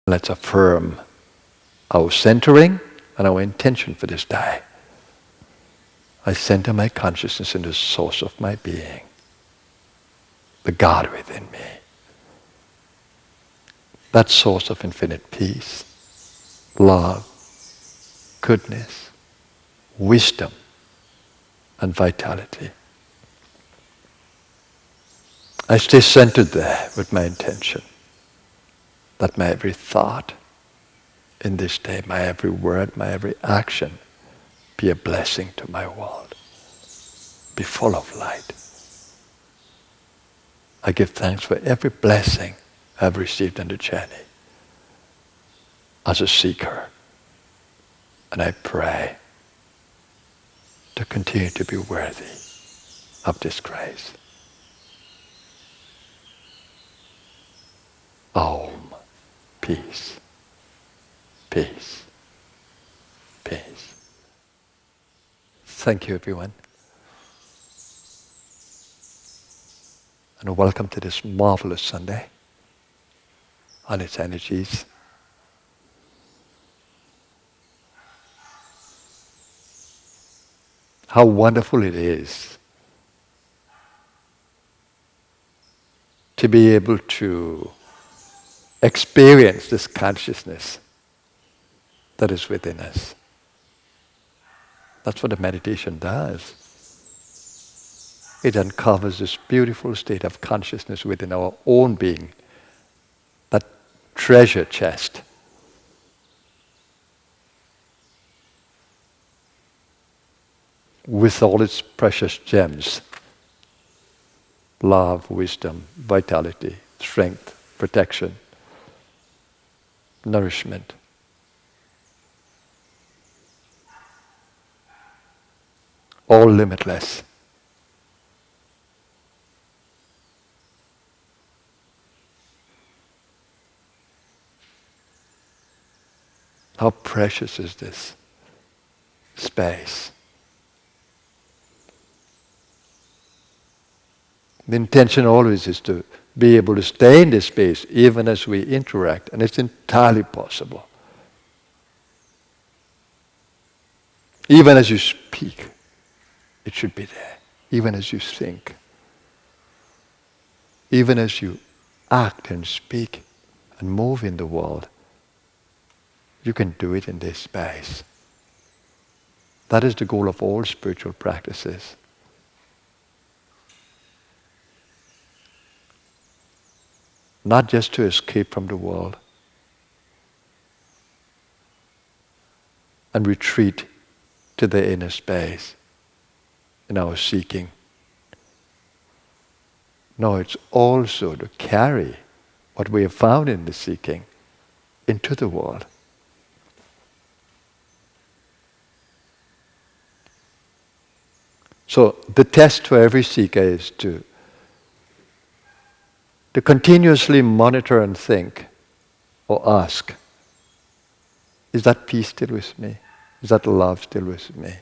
Let's affirm our centering and our intention for this day. I center my consciousness in the source of my being, the God within me. That source of infinite peace, love, goodness, wisdom, and vitality. I stay centered there with my intention that my every thought in this day, my every word, my every action be a blessing to my world, be full of light. I give thanks for every blessing I've received in the journey as a seeker, and I pray to continue to be worthy of this grace. Om. Peace. Peace. Peace. Thank you, everyone. And welcome to this marvelous Sunday and its energies. How wonderful it is to be able to experience this consciousness that is within us. That's what the meditation does. It uncovers this beautiful state of consciousness within our own being, that treasure chest. With all its precious gems, love, wisdom, vitality, strength, protection, nourishment. All limitless. How precious is this space? The intention always is to be able to stay in this space even as we interact, and it's entirely possible. Even as you speak, it should be there. Even as you think. Even as you act and speak and move in the world, you can do it in this space. That is the goal of all spiritual practices. Not just to escape from the world and retreat to the inner space in our seeking. No, it's also to carry what we have found in the seeking into the world. So the test for every seeker is to continuously monitor and think or ask, is that peace still with me? Is that love still with me?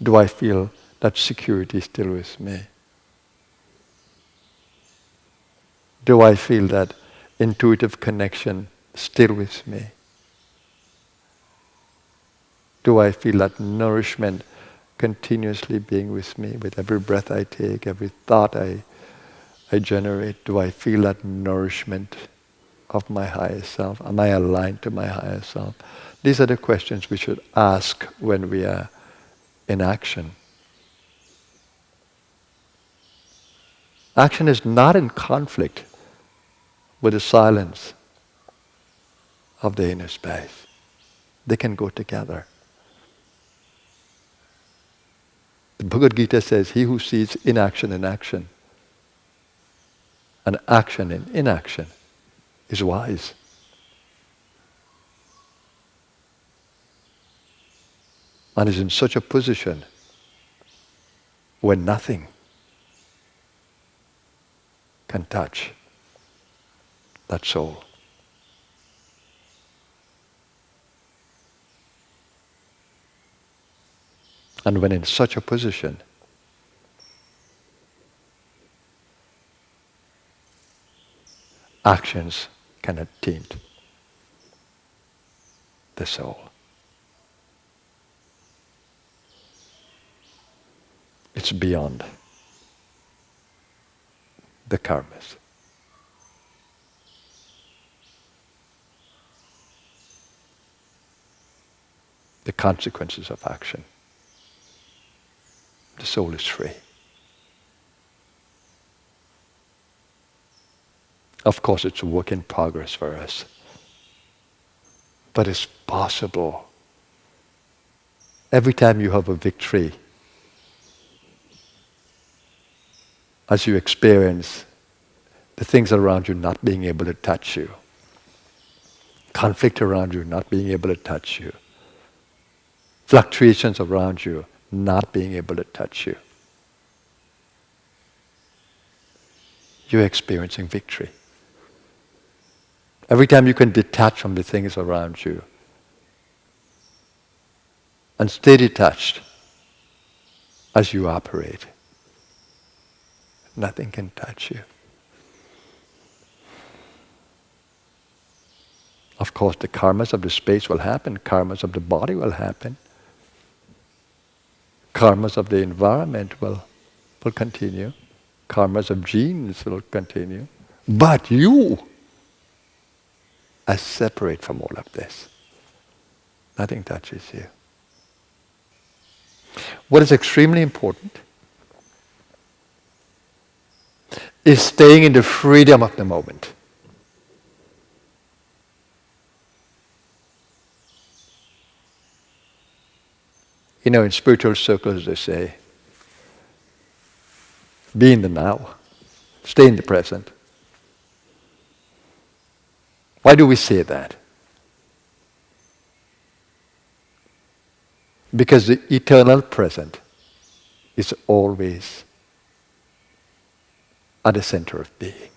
Do I feel that security still with me? Do I feel that intuitive connection still with me? Do I feel that nourishment continuously being with me with every breath I take, every thought I generate? Do I feel that nourishment of my higher self? Am I aligned to my higher self? These are the questions we should ask when we are in action. Action is not in conflict with the silence of the inner space. They can go together. The Bhagavad Gita says, he who sees inaction in action and action in inaction is wise. And is in such a position where nothing can touch that soul. And when in such a position, actions cannot taint the soul. It's beyond the karmas. The consequences of action. The soul is free. Of course, it's a work in progress for us. But it's possible. Every time you have a victory, as you experience the things around you not being able to touch you, conflict around you not being able to touch you, fluctuations around you not being able to touch you, you're experiencing victory. Every time you can detach from the things around you and stay detached as you operate, nothing can touch you. Of course, the karmas of the space will happen, karmas of the body will happen, karmas of the environment will continue, karmas of genes will continue, but you are separate from all of this. Nothing touches you. What is extremely important is staying in the freedom of the moment. You know, in spiritual circles they say, be in the now, stay in the present. Why do we say that? Because the eternal present is always at the center of being.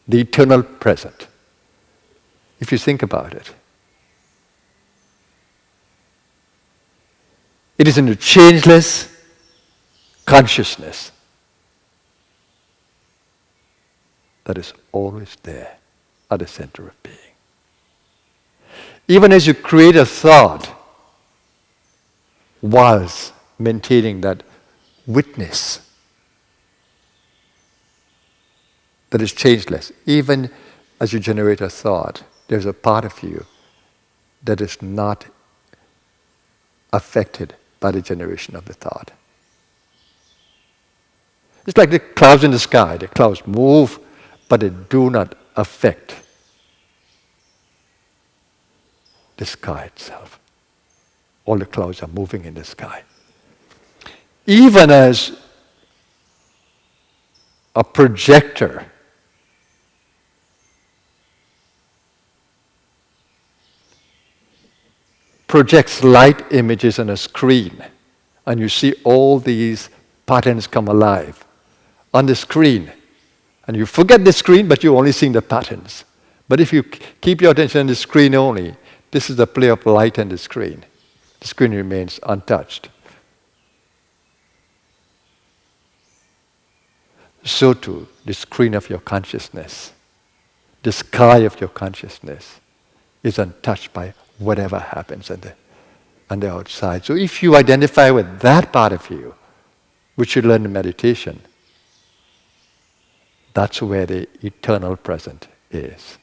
The eternal present. If you think about it, it is in the changeless consciousness that is always there at the center of being. Even as you create a thought, whilst maintaining that witness that is changeless, even as you generate a thought, there's a part of you that is not affected by the generation of the thought. It's like the clouds in the sky. The clouds move, but they do not affect the sky itself. All the clouds are moving in the sky. Even as a projector projects light images on a screen, and you see all these patterns come alive on the screen. And you forget the screen, but you're only seeing the patterns. But if you keep your attention on the screen only, this is the play of light on the screen. The screen remains untouched. So too, the screen of your consciousness, the sky of your consciousness, is untouched by whatever happens on the outside. So if you identify with that part of you, which you learn in meditation, that's where the eternal present is.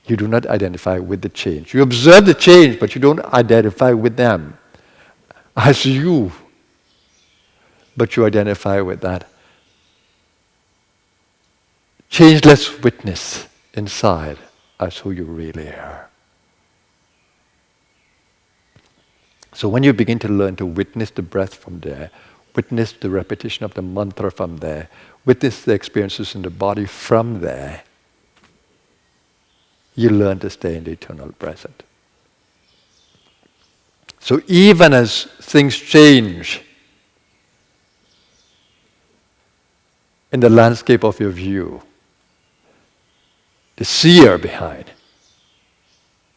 You do not identify with the change. You observe the change, but you don't identify with them as you. But you identify with that changeless witness inside as who you really are. So when you begin to learn to witness the breath from there, witness the repetition of the mantra from there, witness the experiences in the body from there, you learn to stay in the eternal present. So even as things change in the landscape of your view, the seer behind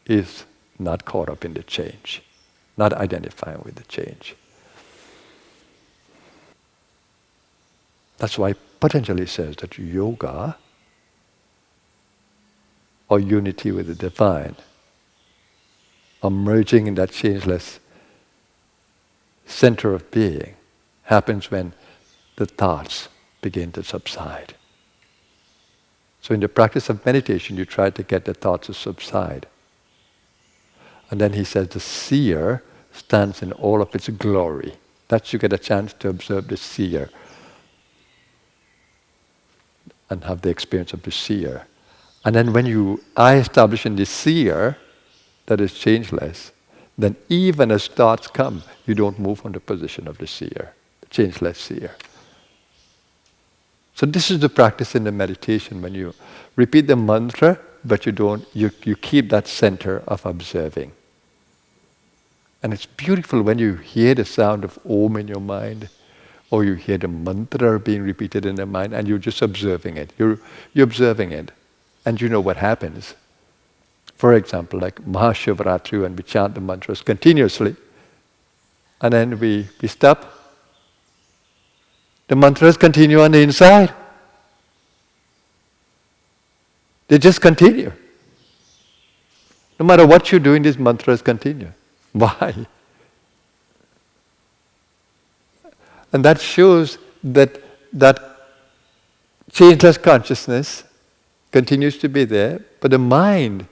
is not caught up in the change, not identifying with the change. That's why Patanjali says that yoga, or unity with the divine, or merging in that changeless center of being, happens when the thoughts begin to subside. So in the practice of meditation, you try to get the thoughts to subside. And then he says the seer stands in all of its glory. That you get a chance to observe the seer and have the experience of the seer. And then when you are established in the seer, that is changeless, then even as thoughts come, you don't move from the position of the seer, the changeless seer. So this is the practice in the meditation, when you repeat the mantra, but you keep that center of observing. And it's beautiful when you hear the sound of Om in your mind, or you hear the mantra being repeated in the mind, and you're just observing it. You're observing it, and you know what happens. For example, like Mahashivratri, when we chant the mantras continuously, and then we stop, the mantras continue on the inside. They just continue. No matter what you're doing, these mantras continue. Why? And that shows that changeless consciousness continues to be there, but the mind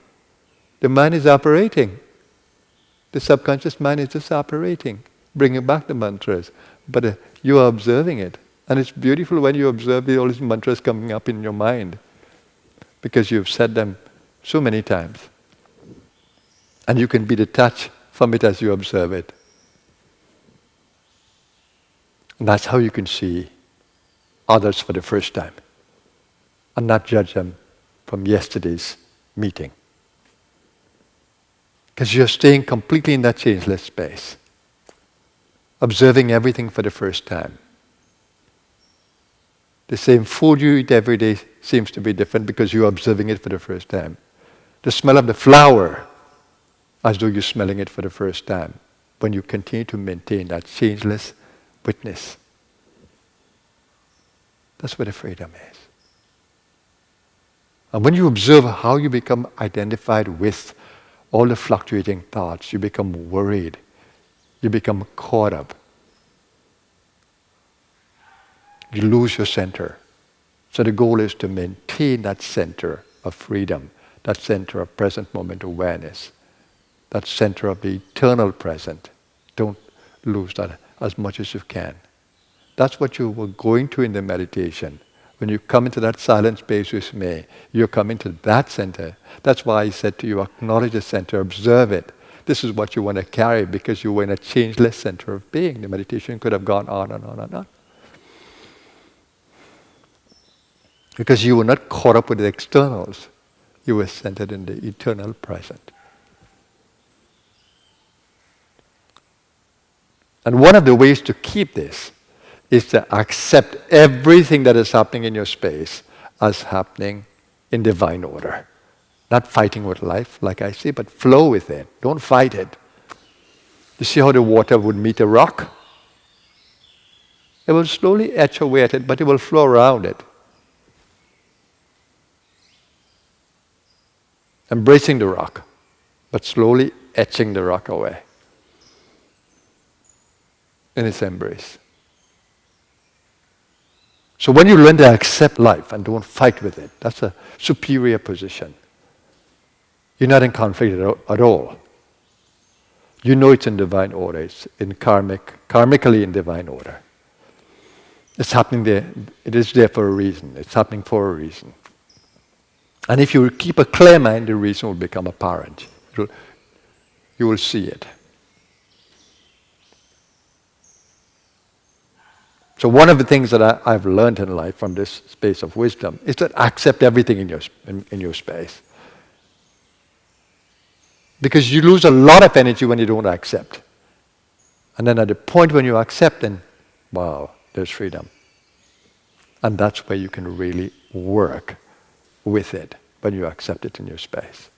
is operating. The subconscious mind is just operating, bringing back the mantras. But you are observing it. And it's beautiful when you observe all these mantras coming up in your mind, because you've said them so many times. And you can be detached from it as you observe it. And that's how you can see others for the first time and not judge them from yesterday's meeting. Because you're staying completely in that changeless space, observing everything for the first time. The same food you eat every day seems to be different because you're observing it for the first time. The smell of the flower, as though you're smelling it for the first time, when you continue to maintain that changeless witness. That's where the freedom is. And when you observe how you become identified with all the fluctuating thoughts, you become worried, you become caught up. You lose your center. So the goal is to maintain that center of freedom, that center of present moment awareness, that center of the eternal present. Don't lose that as much as you can. That's what you were going to in the meditation. When you come into that silent space with me, you're coming to that center. That's why I said to you, acknowledge the center, observe it. This is what you want to carry, because you were in a changeless center of being. The meditation could have gone on and on and on. Because you were not caught up with the externals. You were centered in the eternal present. And one of the ways to keep this is to accept everything that is happening in your space as happening in divine order. Not fighting with life, like I say, but flow with it. Don't fight it. You see how the water would meet a rock? It will slowly etch away at it, but it will flow around it. Embracing the rock, but slowly etching the rock away in its embrace. So when you learn to accept life and don't fight with it, that's a superior position. You're not in conflict at all. You know it's in divine order. It's in karmically in divine order. It's happening there. It is there for a reason. It's happening for a reason. And if you keep a clear mind, the reason will become apparent. You will see it. So one of the things that I've learned in life from this space of wisdom is to accept everything in your space. Because you lose a lot of energy when you don't accept. And then at the point when you accept, then, wow, there's freedom. And that's where you can really work with it, when you accept it in your space.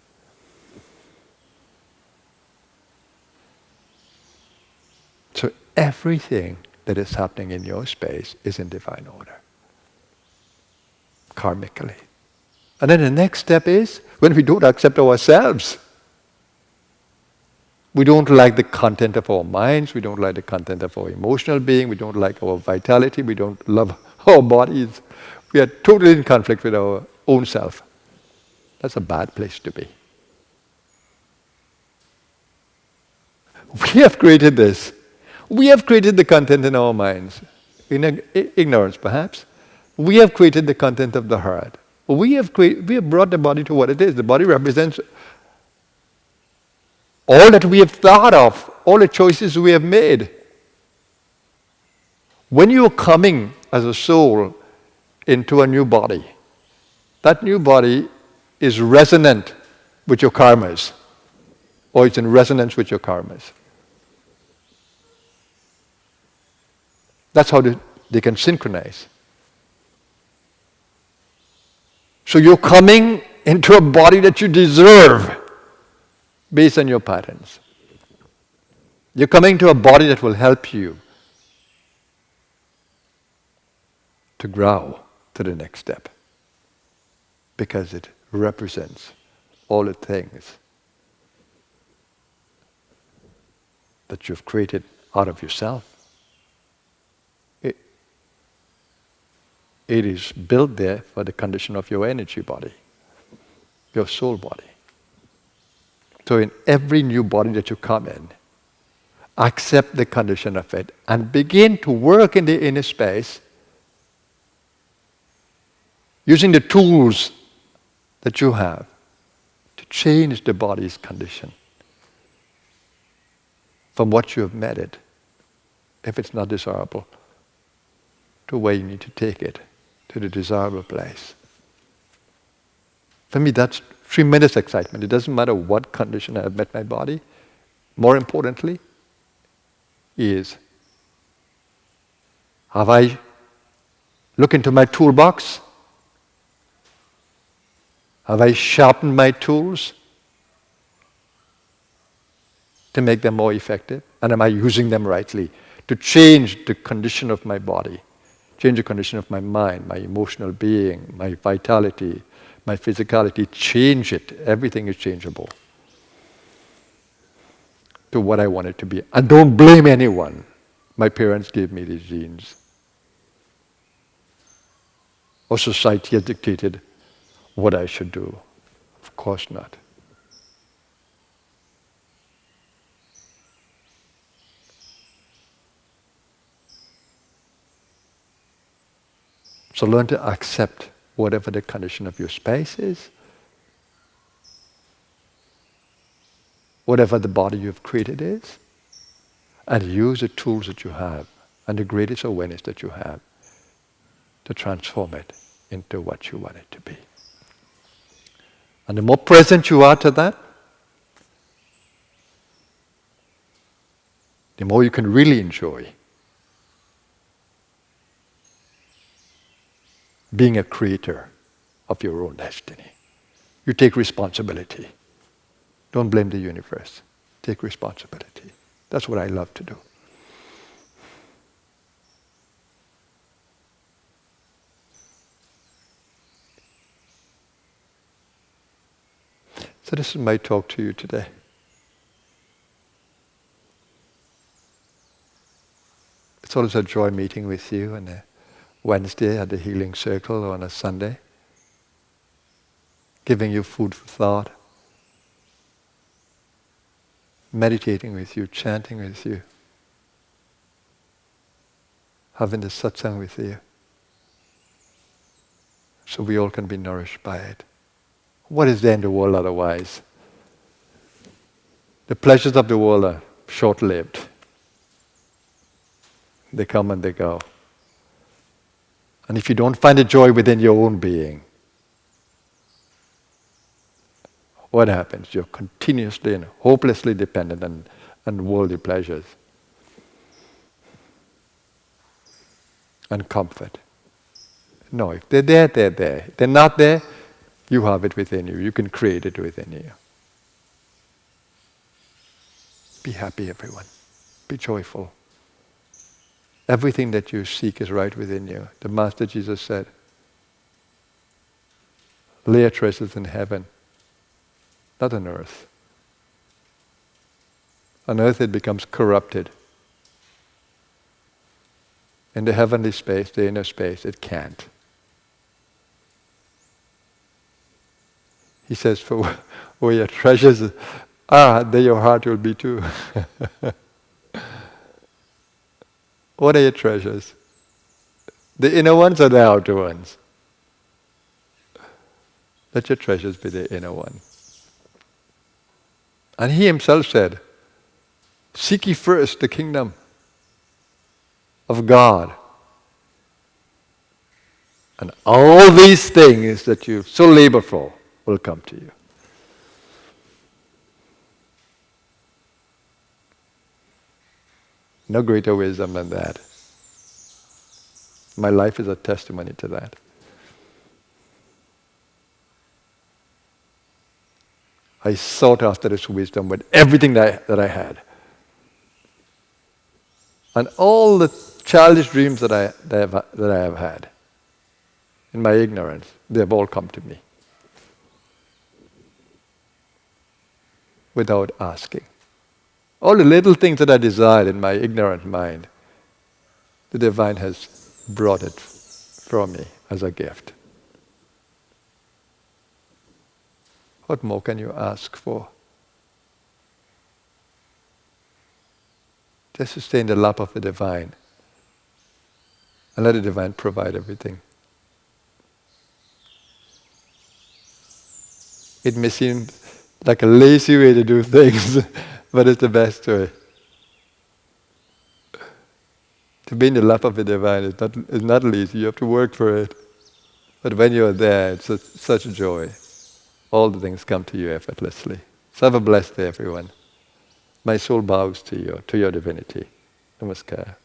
So everything that is happening in your space is in divine order. karmically. And then the next step is when we don't accept ourselves. We don't like the content of our minds, we don't like the content of our emotional being, we don't like our vitality, we don't love our bodies. We are totally in conflict with our own self. That's a bad place to be. We have created this. We have created the content in our minds. In ignorance, perhaps. We have created the content of the heart. We have brought the body to what it is. The body represents all that we have thought of, all the choices we have made. When you are coming as a soul into a new body, that new body is resonant with your karmas, or it's in resonance with your karmas. That's how they can synchronize. So you're coming into a body that you deserve based on your patterns. You're coming to a body that will help you to grow to the next step, because it represents all the things that you've created out of yourself. It is built there for the condition of your energy body, your soul body. So in every new body that you come in, accept the condition of it and begin to work in the inner space using the tools that you have to change the body's condition from what you have made it, if it's not desirable, to where you need to take it, to the desirable place. For me, that's tremendous excitement. It doesn't matter what condition I have met my body. More importantly, is have I looked into my toolbox? Have I sharpened my tools to make them more effective? And am I using them rightly to change the condition of my body? Change the condition of my mind, my emotional being, my vitality, my physicality. Change it. Everything is changeable to what I want it to be. And don't blame anyone. My parents gave me these genes. Or society has dictated what I should do. Of course not. So learn to accept whatever the condition of your space is, whatever the body you've created is, and use the tools that you have and the greatest awareness that you have to transform it into what you want it to be. And the more present you are to that, the more you can really enjoy being a creator of your own destiny. You take responsibility. Don't blame the universe. Take responsibility. That's what I love to do. So this is my talk to you today. It's always a joy meeting with you on a Wednesday at the Healing Circle or on a Sunday, giving you food for thought, meditating with you, chanting with you, having the satsang with you, so we all can be nourished by it. What is there in the world otherwise? The pleasures of the world are short-lived. They come and they go. And if you don't find the joy within your own being, what happens? You're continuously and hopelessly dependent on worldly pleasures and comfort. No, if they're there, they're there. If they're not there, you have it within you. You can create it within you. Be happy, everyone. Be joyful. Everything that you seek is right within you. The Master Jesus said, Lay your treasures in heaven, not on earth. On earth it becomes corrupted. In the heavenly space, the inner space, it can't. He says, for where your treasures are, there your heart will be too. What are your treasures? The inner ones or the outer ones? Let your treasures be the inner one. And he himself said, seek ye first the kingdom of God. And all these things that you so labor for will come to you. No greater wisdom than that. My life is a testimony to that. I sought after this wisdom with everything that I had. And all the childish dreams that I have had, in my ignorance, they have all come to me. Without asking. All the little things that I desired in my ignorant mind, the Divine has brought it for me as a gift. What more can you ask for? Just to stay in the lap of the Divine and let the Divine provide everything. It may seem like a lazy way to do things, but it's the best way. To be in the lap of the Divine is not lazy, you have to work for it. But when you're there, it's such joy. All the things come to you effortlessly. So have a blessed day, everyone. My soul bows to you, to your divinity. Namaskar.